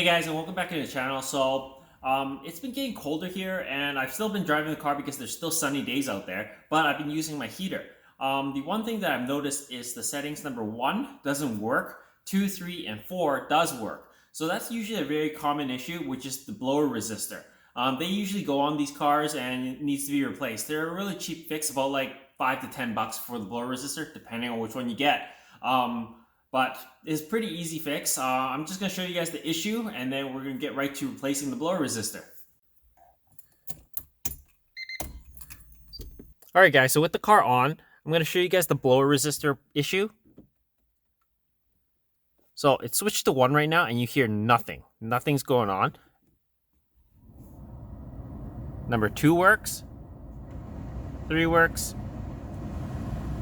guys, and welcome back to the channel. It's been getting colder here, and I've still been driving the car because there's still sunny days out there, but I've been using my heater. The one thing that I've noticed is the settings number 1 doesn't work, 2, 3, and 4 does work. So that's usually a very common issue, which is the blower resistor. They usually go on these cars and it needs to be replaced. They're a really cheap fix, about like $5 to $10 for the blower resistor, depending on which one you get. But it's pretty easy fix. I'm just going to show you guys the issue, and then we're going to get right to replacing the blower resistor. Alright guys, so with the car on, I'm going to show you guys the blower resistor issue. So it's switched to 1 right now, and you hear nothing. Nothing's going on. Number 2 works, 3 works,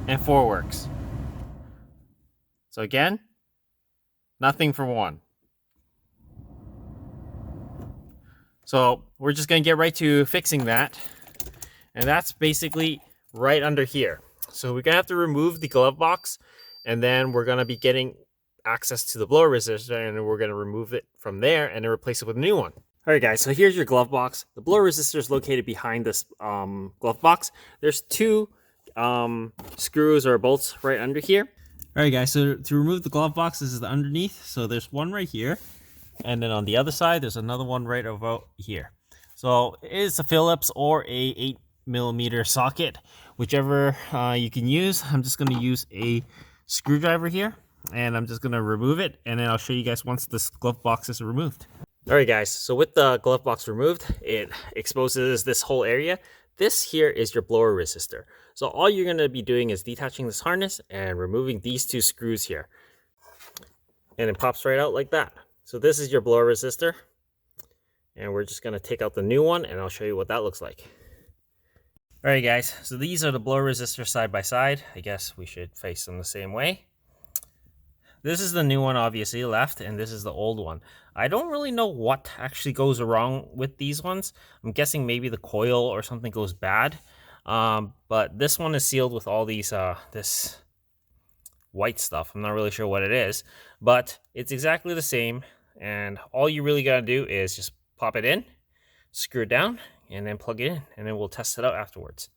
and 4 works. So again, nothing for 1. So we're just going to get right to fixing that. And that's basically right under here. So we're going to have to remove the glove box, and then we're going to be getting access to the blower resistor, and then we're going to remove it from there and then replace it with a new one. Alright guys, so here's your glove box. The blower resistor is located behind this glove box. There's 2 screws or bolts right under here. Alright guys, so to remove the glove box, this is the underneath. So there's one right here, and then on the other side there's another one right about here. So it's a Phillips or a 8mm socket, whichever you can use. I'm just going to use a screwdriver here, and I'm just going to remove it, and then I'll show you guys once this glove box is removed. Alright guys, so with the glove box removed, it exposes this whole area. This here is your blower resistor. So all you're going to be doing is detaching this harness and removing these 2 screws here. And it pops right out like that. So this is your blower resistor. And we're just going to take out the new one, and I'll show you what that looks like. Alright guys, so these are the blower resistors side by side. I guess we should face them the same way. This is the new one obviously left, and this is the old one. I don't really know what actually goes wrong with these ones. I'm guessing maybe the coil or something goes bad. But this one is sealed with all these this white stuff. I'm not really sure what it is, but it's exactly the same, and all you really gotta do is just pop it in, screw it down, and then plug it in, and then we'll test it out afterwards.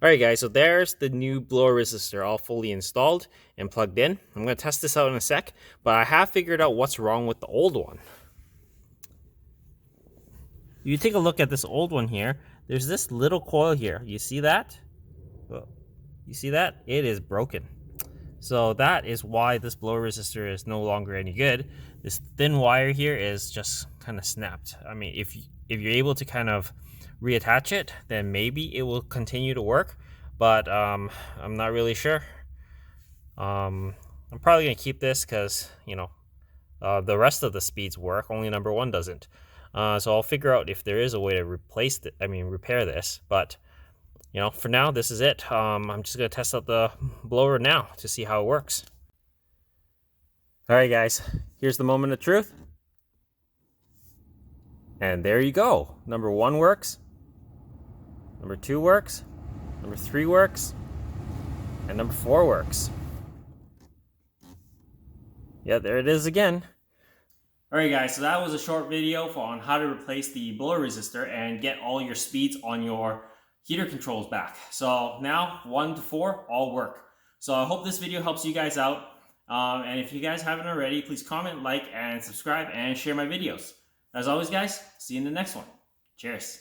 Alright guys, so there's the new blower resistor all fully installed and plugged in. I'm going to test this out in a sec, but I have figured out what's wrong with the old one. You take a look at this old one here, there's this little coil here. You see that? Well, you see that? It is broken. So that is why this blower resistor is no longer any good. This thin wire here is just kind of snapped. I mean, if you're able to kind of reattach it, then maybe it will continue to work, but I'm not really sure. I'm probably gonna keep this because, you know, the rest of the speeds work, only number 1 doesn't. So I'll figure out if there is a way to repair this, but you know, for now this is it. I'm just gonna test out the blower now to see how it works. Alright guys, here's the moment of truth, and there you go. Number 1 works, number 2 works, number 3 works, and number 4 works. Yeah, there it is again. Alright guys, so that was a short video on how to replace the blower resistor and get all your speeds on your heater controls back. So now 1 to 4 all work. So I hope this video helps you guys out. And if you guys haven't already, please comment, like, and subscribe, and share my videos. As always guys, see you in the next one. Cheers.